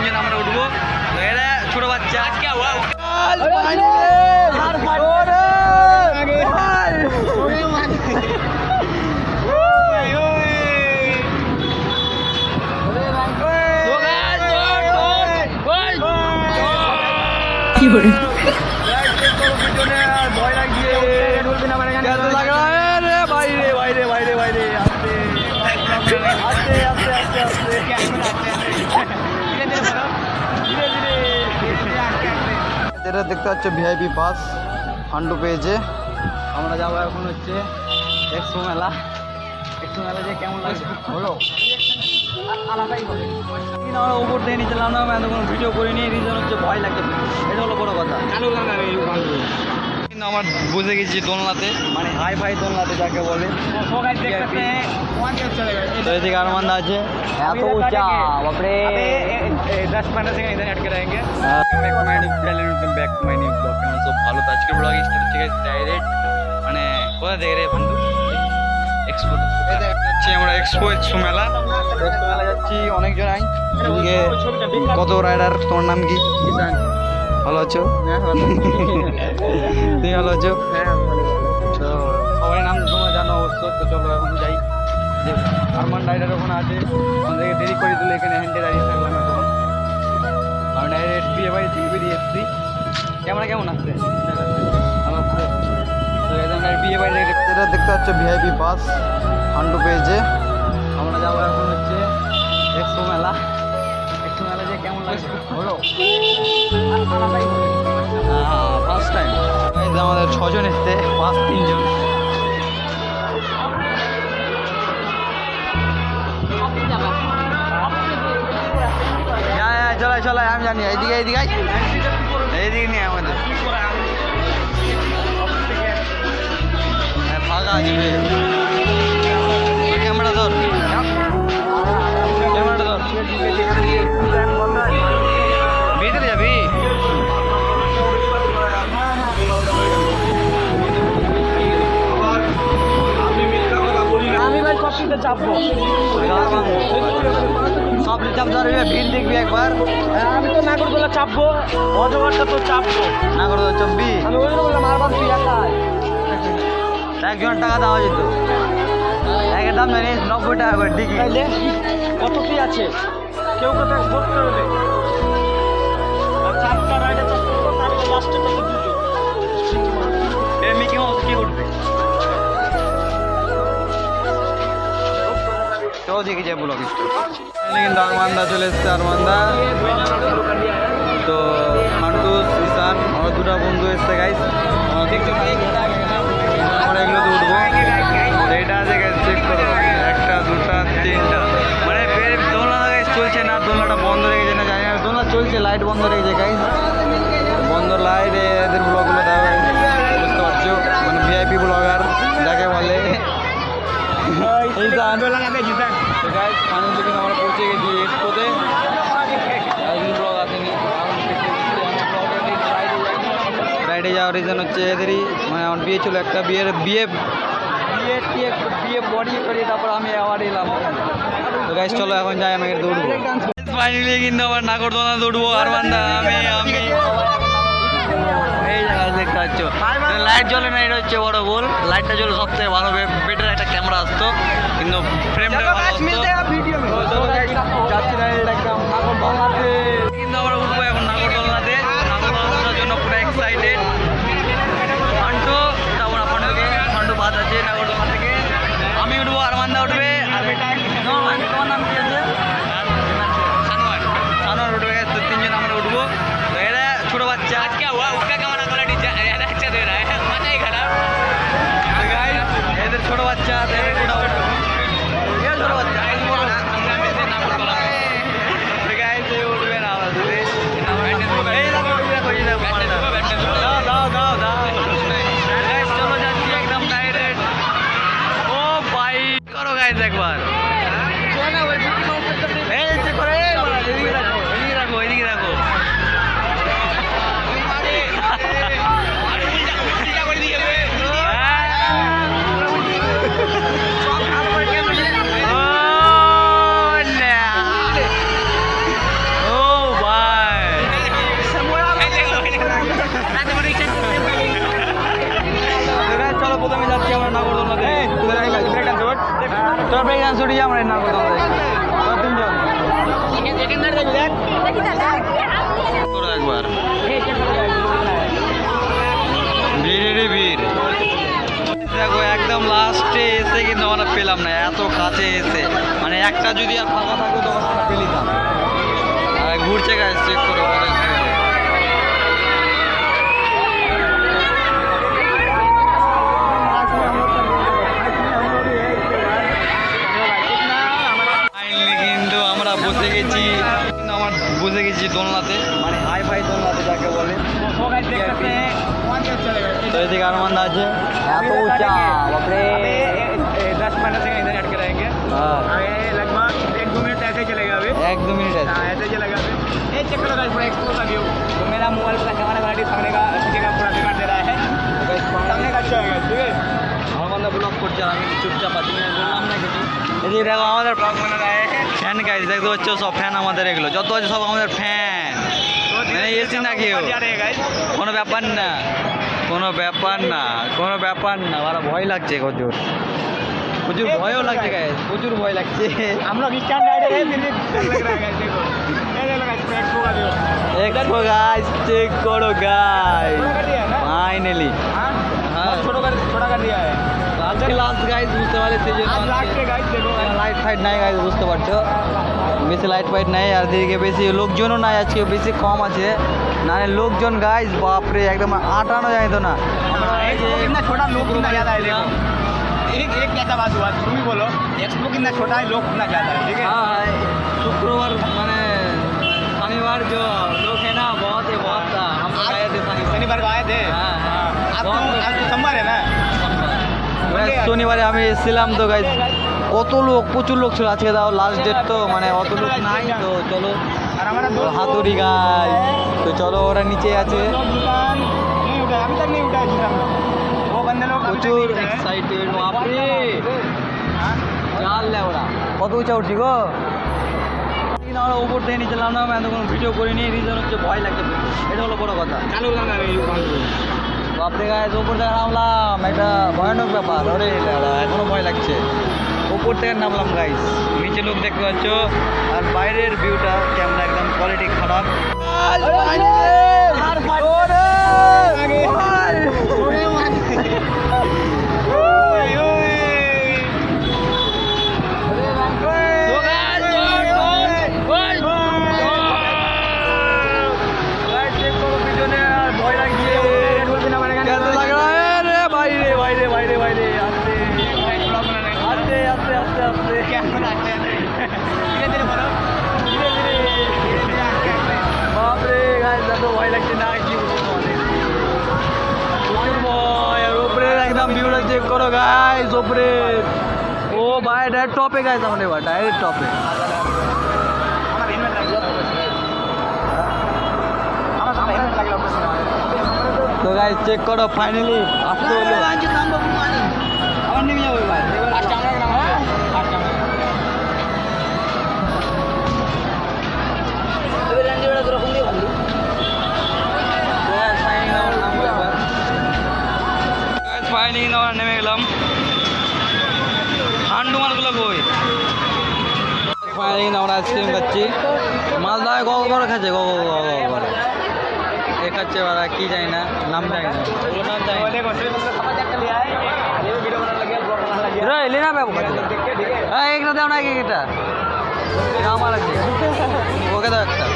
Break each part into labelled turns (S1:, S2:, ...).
S1: তিনজন আমরা উঠবো। তো এরা ছোট বাচ্চা আজকে
S2: কি করে
S1: ভয় লাগছে বাইরে বাইরে বাইরে বাইরে আস্তে আস্তে আস্তে আস্তে আস্তে
S3: যেটা দেখতে পাচ্ছ ভিআইপি বাস ফান্ডু পেয়েছে।
S1: আমরা যাবো এখন হচ্ছে এক্সপো মেলা। এক্সপো মেলা যে কেমন লাগছে হলো আলাদাই হবে। কিন্তু আমরা উপর থেকে নিচে নামলাম, এত কোনো ভিডিও করিনি, রিজন হচ্ছে ভয় লাগে, এটা হলো বড় কথা। কিন্তু আমার বুঝে গেছি দোলনাতে, মানে হাই ফাই দোলনাতে যাকে বলে। তো এদিকে আরমান্দা আছে, এত উঁচা বাপরে। 10-15 সেকেন্ড इधर अटके रहेंगे। Back to my new channel, welcome back to my new blog. কেমন সব ভালো? তো আজকে ব্লগ স্টার্ট হচ্ছে ডাইরেক্ট মানে কোথা থেকে রে বন্ধু? এক্সপো যাচ্ছি আমরা, এক্সপো মেলা। এক্সপো মেলা যাচ্ছি অনেক জন আই। এদিকে কত রাইডার, তোমার নাম কি? ভালো আছো? তুমি ভালো আছো? তো সবাই নাম তোমরা জানো অবশ্য। তো চলো এখন যাই। আরমান রাইডার ওখানে আছে, আমাদেরকে দেরি করে দিল, এখানে হ্যান্ডে দাঁড়িয়ে থাকলাম এখন। আমি ডাইরেক্ট বিয়ে বাড়ি থেকে বেরিয়ে এসেছি। ক্যামেরা কেমন আসছে? ভালো আসছে। তো এখন বিয়ে বাড়ি থেকে
S3: যেটা দেখতে পাচ্ছ ভিআইপি বাস ফান্ডু পেয়েছে।
S1: আমরা যাবো এখন হচ্ছে এক্সপো মেলা। এক্সপো মেলা যে কেমন লাগছে হলো ফার্স্ট টাইম।
S3: আমাদের 6 জন এসছে,
S1: 5-3 জন।
S3: চলাই চলাই আমি জানি। এইদিকে এইদিকে এইদিকে নিয়ে আমাদের ফাঁকা আছে। ক্যামেরা ধর, ক্যামেরাটা ধর। ভিতরে যাবি?
S1: আমি ভাই সবকিছু চাপবো,
S3: সব চাপ ধরবি, ভিড় দেখবি একবার।
S1: আমি তো নাগরদোলা চাপবো, অজগরটা তো চাপবো।
S3: নাগরদোলা চব্বি।
S1: আমি ওই জন্য বললাম আরবার তুই একাই।
S3: একজনের টাকা দেওয়া যেত। একের দাম জানিস 90 টাকা করে টিকিট।
S1: তাইলে কত কি আছে? কেউ কোথায় ভোট করবে? আর 4টা রাইডে চাপবো, তারপর লাস্টে কত দুটো
S3: মিকি মাউস কি উঠবে? তো দেখে যাই ব্লগ কিন্তু আরমান্দা চলে এসছে। আরমান্দা তো মান্টুস ইসান আমার দুটা বন্ধু এসছে গাইস। আমরা এগুলোতে উঠবো। এইটা আছে গাইস, চেক করো, 1টা 2টা 3টা, মানে দোলনা গাইস চলছে না, দোলনাটা বন্ধ রেখেছে না জানি না। দোলনা চলছে, লাইট বন্ধ রেখেছে গাইস, বন্ধ লাইট। এদের ব্লগগুলো দেখা বুঝতে পারছো, মানে ভিআইপি ব্লগার যাকে বলে। আমরা পৌঁছে গেছি এক্সপোতে। ব্লগ আসেনি, রাইডে যাওয়ার রিজন হচ্ছে এদেরই, মানে আমার বিয়ে ছিল একটা, বিয়ে বডি করি, তারপর আমি আবার এলাম। তো গাইস চলো এখন যাই, আমি দৌড়বো। ফাইনালি কিন্তু আমার নাগরদোলনা দৌড়বো আরমান্দা, আমি এই জায়গা দেখতে পাচ্ছ লাইট জ্বলে না, এটা হচ্ছে বড় বল। লাইটটা জ্বলে সবথেকে ভালো, বেটার একটা ক্যামেরা আসতো, কিন্তু ফ্রেমটা যাচ্ছি না একদম নাগরদোলনাতে। কিন্তু আমরা উঠবো এখন নাগরদোলনাতে, নাগরদোলনার জন্য পুরো এক্সাইটেড। ফান্টু, তারপর ফান্টু বাদ আছে নাগরদোলনা থেকে। আমি উঠবো, আরমান্দা উঠবে, আর তোমার নাম কি আছে? সানোয়ার উঠবে। 3 জন আমরা উঠবো। তো এরা ছোট বাচ্চা। এদের ছোট বাচ্চা, ছোট বাচ্চা উঠবে না। করো একবার ভিড় ভিড় দেখো একদম লাস্টে এসে কিন্তু আমরা পেলাম না, এত কাছে এসে মানে একটা যদি আর ফাঁকা থাকতো তখন আমরা পেলিতাম। আর ঘুরছে গাছ চেক করে বলে কিন্তু আমরা বসে গেছি, কিন্তু আমার বসে গেছি দোলনাতে, মানে হাই ফাই দোলনাতে যাকে বলে। तो एदिके आरमान दा আছে এত ऊंचा बाप रे
S1: 10-15 सेकंड इधर अटके रहेंगे।
S3: हां
S1: आगे लगभग 1-2 मिनट ऐसे ही चलेगा अभी।
S3: 1-2 मिनट ऐसे
S1: हाँ ऐसे चलेगा अभी। ये चेक करो गाइस पूरा एक्सप्लोर का व्यू। तो मेरा मोबाइल पूरा कैमरा क्वालिटी सामने का पूरा दिखा दे रहा है। सामने का अच्छा है ठीक है।
S3: आरमान दा ब्लॉग করছে, আমি চুপচাপ আছি, আমি বললাম না কিছু। এদিকে দেখো আমাদের
S1: ब्लॉग बना रहा है।
S3: ফ্যান গাইস দেখতে পাচ্ছ, সব ফ্যান আমাদের, এগুলো যত আছে সব আমাদের ফ্যান। মানে এসি না কেউ,
S1: जा रहे हैं गाइस।
S3: কোনো ব্যাপার না, কোনো ব্যাপার না, কোনো ব্যাপার না। আমার ভয় লাগছে প্রচুর, প্রচুর ভয়ও লাগছে গাইস, প্রচুর ভয় লাগছে।
S1: हम लोग स्टैंड राइडर है फिर भी डर लग रहा है गाइस देखो। ये देखो गाइस पूरा एक्सप्लोर का व्यू।
S3: দেখো গাইস চেক করো গাইস,
S1: छोटा कर दिया है ना?
S3: ফাইনালি
S1: हाँ
S3: हाँ।
S1: छोटा कर दिया है।
S3: আজকে লাস্ট গাইস বুঝতে পারলে সেই জন্য
S1: आज लास्ट के गाइस देखो गाइस।
S3: লাইট ফাইট নাই গাইস, বুঝতে পারছো বেশি লাইট ফাইট নাই, আর দিকে বেশি লোকজনও নাই, আজকে বেশি কম আছে। না লোকজন গাইস বাপরে একদম আটানো যায় তো না।
S1: कितना छोटा लोग कितना ज़्यादा है देखो। एक कैसा बात हुआ तुम ही बोलो। एक्सपो कितना छोटा है लोग कितना ज़्यादा है ठीक है।
S3: हाँ शुक्रवार मैंने शनिवार जो लोग है ना बहुत है, बहुत था। हम लोग आए थे
S1: शनिवार को आए थे।
S3: हाँ, हाँ।
S1: आज तो सोमवार है ना।
S3: শনিবারে আমি এসেছিলাম তো গাইস, কত লোক, প্রচুর লোক ছিল আজকে, তাও লাস্ট ডেট তো মানে অত লোক নাই। তো চলো
S1: और हमारा दोस्त
S3: হাতুড়ি গাইস, তো চলো ওরা নিচে আছে,
S1: लोग दुकान नहीं उठा अभी तक नहीं उठा है दुकान। वो बंदे लोग अभी तक
S3: প্রচুর
S1: नहीं उठाए हैं।
S3: এক্সাইটেড বাপরে।
S1: हाँ?
S3: চাল ওরা কত উঁচা উঠছি গো, কিন্তু আমরা উপর থেকে নিচে নামলাম, এতক্ষণ ভিডিও করিনি, রিজন হচ্ছে ভয় লাগছে, এটা হলো বড় কথা।
S1: चालू करना है ये काम।
S3: বাপরে গাইস উপর থেকে নামলাম, একটা ভয়ানক ব্যাপার, ওরে এখনো ভয় লাগছে। উপর থেকে নামলাম গাইস, নিচে লোক দেখতে পাচ্ছ, আর বাইরের ভিউটা ক্যামেরা একদম কোয়ালিটি খারাপ। ভয় লাগছে, कैसा लग रहा है रे भाई रे भाई रे भाई रे भाई रे आस्ते आस्ते आस्ते आस्ते आस्ते बाप रे गाइस तो ভয় লাগছে না কি বলবো, অনেক প্রচুর ভয়। আর উপরে একদম ভিউটা চেক করো গাইস, উপরে ও ভাই ডাইরেক্ট টপে গাইস, আমাদের এবার ডাইরেক্ট টপে। তো গাইস চেক করো ফাইনালি আসতে হলো, আবার নেমে যাবো এবার। ফাইনালি আমরা নেমে গেলাম, হান্ডু মালগুলো কই। ফাইনালি আমরা আইসক্রিম খাচ্ছি, মালদা গগ করে খাচ্ছে, গগ গগ করে এ খাচ্ছে, ওরা কি জানি না, নাম জানি না, নাম জানি না। लेना मैं वो एक ना देना एक এটা এটা আমার আছে, ওকে দাও একটা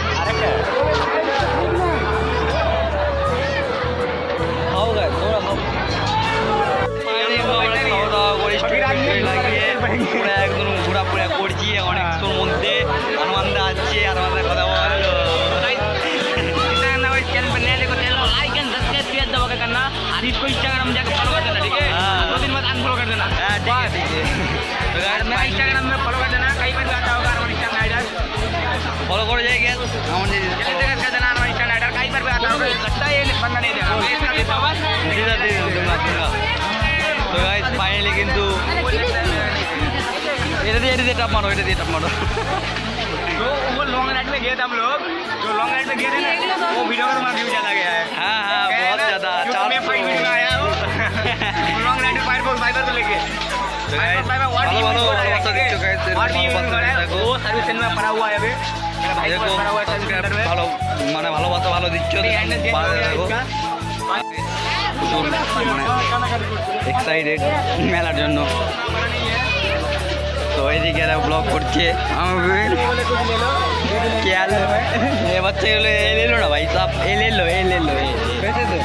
S3: খাও গাইস, তোমরা খাও। ফাইনালি আমরা খাওয়া দাওয়া করে স্টুডিও লাগিয়ে পুরো একদম ঘোরাফেরা করছি, অনেক কিছুর মধ্যে আনন্দ আছে, আর আমাদের কথা বললো करना, और इसको इंस्टाग्राम जाकर फॉलो कर देना ठीक है। 2 दिन बाद अनफॉलो कर देना। ठीक है तो गाइस मैं इंस्टाग्राम में फॉलो कर देना, कई बार भी आता होगा हमारे इंस्टा राइडर फॉलो कर जाएगा আমাদের जल्दी से कर देना हमारे इंस्टा राइडर, कई बार भी आता होगा, लगता है ये बंदा नहीं देगा मैं इसका देता हूं सीधा दे दूंगा। तो गाइस फाइनली কিন্তু এটা দিয়ে টাপ মারো, এটা দিয়ে টাপ মারো। तो वो लॉन्ग राइड में गए थे हम लोग, जो लॉन्ग राइड में गए थे ना वो वीडियो का हमारा व्यू ज्यादा गया है। हाँ हाँ बहुत ज्यादा, 400 वीडियो आया वो लॉन्ग राइड में फाइबर को लेके वो सर्विस सेंटर में पड़ा हुआ है अभी, मेरा भाई पड़ा हुआ है सर्विस ভালো মানে ভালোবাসা ভালো দিচ্ছ পাশে থাকো। প্রচুর মানে এক্সাইটেড মেলার জন্য। তো এইদিকে এরা ব্লগ করছে ये बच्चे ले लो ना भाई साहब, ये ले लो पैसे दो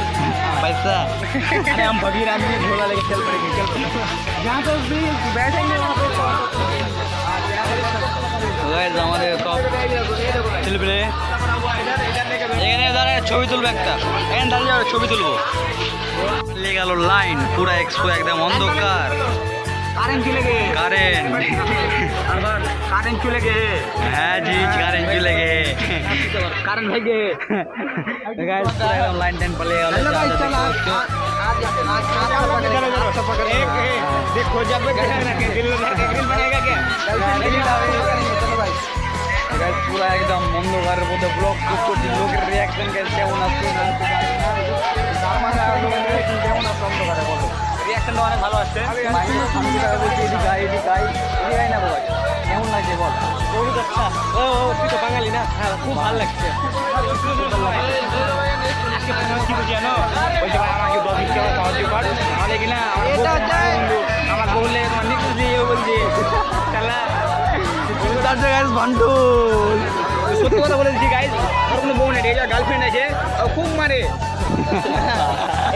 S3: पैसा।
S1: अरे हम भगीर आदमी झोला लेके चल पड़ेंगे, चल पड़ेंगे जहाँ पे भी बैठेंगे वहाँ पे
S3: গাইস আমাদের সব ছেলেপেলে এখানে দাঁড়ায় ছবি তুলবো একটা, এখানে দাঁড়িয়ে যাবে ছবি তুলবো। লেগে গেল লাইন পুরা এক্সপো একদম অন্ধকার।
S1: कारेंट चले गए,
S3: কারেন্ট
S1: कारेंट चले गए,
S3: হ্যাঁ জি কারেন্ট চলে গে
S1: कारण भाई गए।
S3: গাইস পুরা একদম লাইন টাইন পালে গেল।
S1: हेलो गाइस, चल देखो जब ग्रिल बनेगा क्या?
S3: গাইস পুরা একদম অন্ধকারের মধ্যে ব্লগ শুট করছি, লোকের রিয়াকশন কেমন আসছে না আসছে
S1: কেমন আছে অন্ধকারে বলো? রিয়াকশনটা অনেক ভালো আসছে।
S3: গাই না বল কেমন লাগছে বল।
S1: বহুত আচ্ছা। ও তুই তো বাঙালি না? হ্যাঁ খুব ভালো লাগছে। আজকে কি বুঝি জানো? বলছে ভাই আমাকে 10 মিনিট সাহায্য কর, নাহলে কিনা আমার বললে অনেক খুশি বলছি তাহলে
S3: বান্টুল
S1: সত্যি কথা বলেছি গাইজ, ওর কোনো বউ নেই, গার্লফ্রেন্ড আছে, ও খুব মারে।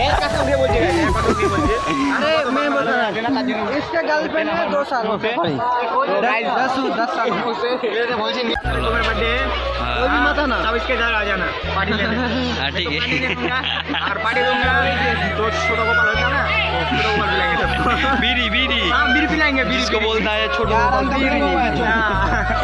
S1: एक कसम से बोलिए गाइस, एक कसम से बोलिए। अरे मैं बोल रहा हूं इसका गर्लफ्रेंड है 2 साल से। गाइस 10 साल से ये तो बोलছি तुम्हारा बर्थडे है, वो भी मत आना, सब इसके घर आ जाना पार्टी लेने।
S3: हाँ ठीक है
S1: और पार्टी दूंगा, दो छोटा गोपाल होता है ना, छोटा गोपाल पिलाएंगे सबको।
S3: बीड़ी बीड़ी
S1: हां बीड़ी पिलाएंगे, बीड़ी
S3: जिसको बोलता है ছোট গোপাল বিড়ি।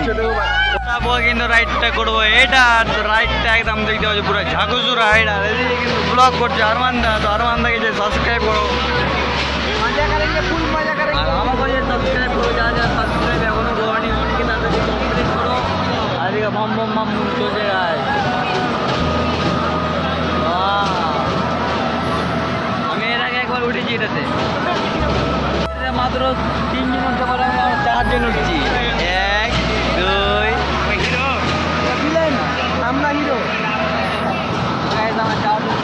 S1: छोटा गोपाल
S3: তারপর কিন্তু রাইডটা করবো, এটা রাইডটা একদম দেখতে পাচ্ছি পুরো ঝাঁকুচু রাইড। আর এদিকে কিন্তু ব্লগ করছে আরমানদা, তো আরমানদাকে যে সাবস্ক্রাইব করো,
S1: मजा करेंगे, फुल मजा
S3: আর
S1: करेंगे।
S3: আমাকে যে সাবস্ক্রাইব করো, যা যা সাবস্ক্রাইব এখনো করনি কিনা যদি কমপ্লিট করো। আর এদিকে বম বম বম চলছে গাইস। আমি এর আগে একবার উঠেছি এটাতে, মাত্র 3 জন উঠতে পারে, আমি 4 জন উঠছি। 1 2
S1: हिरो विलेन, আমরা হিরো।
S3: গাইস আমার 4 জন।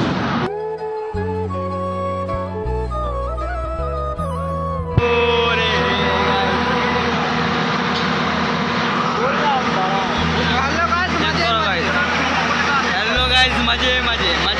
S1: हेलो गाइस, मजे
S3: हेलो गाइस मजे मजे मजे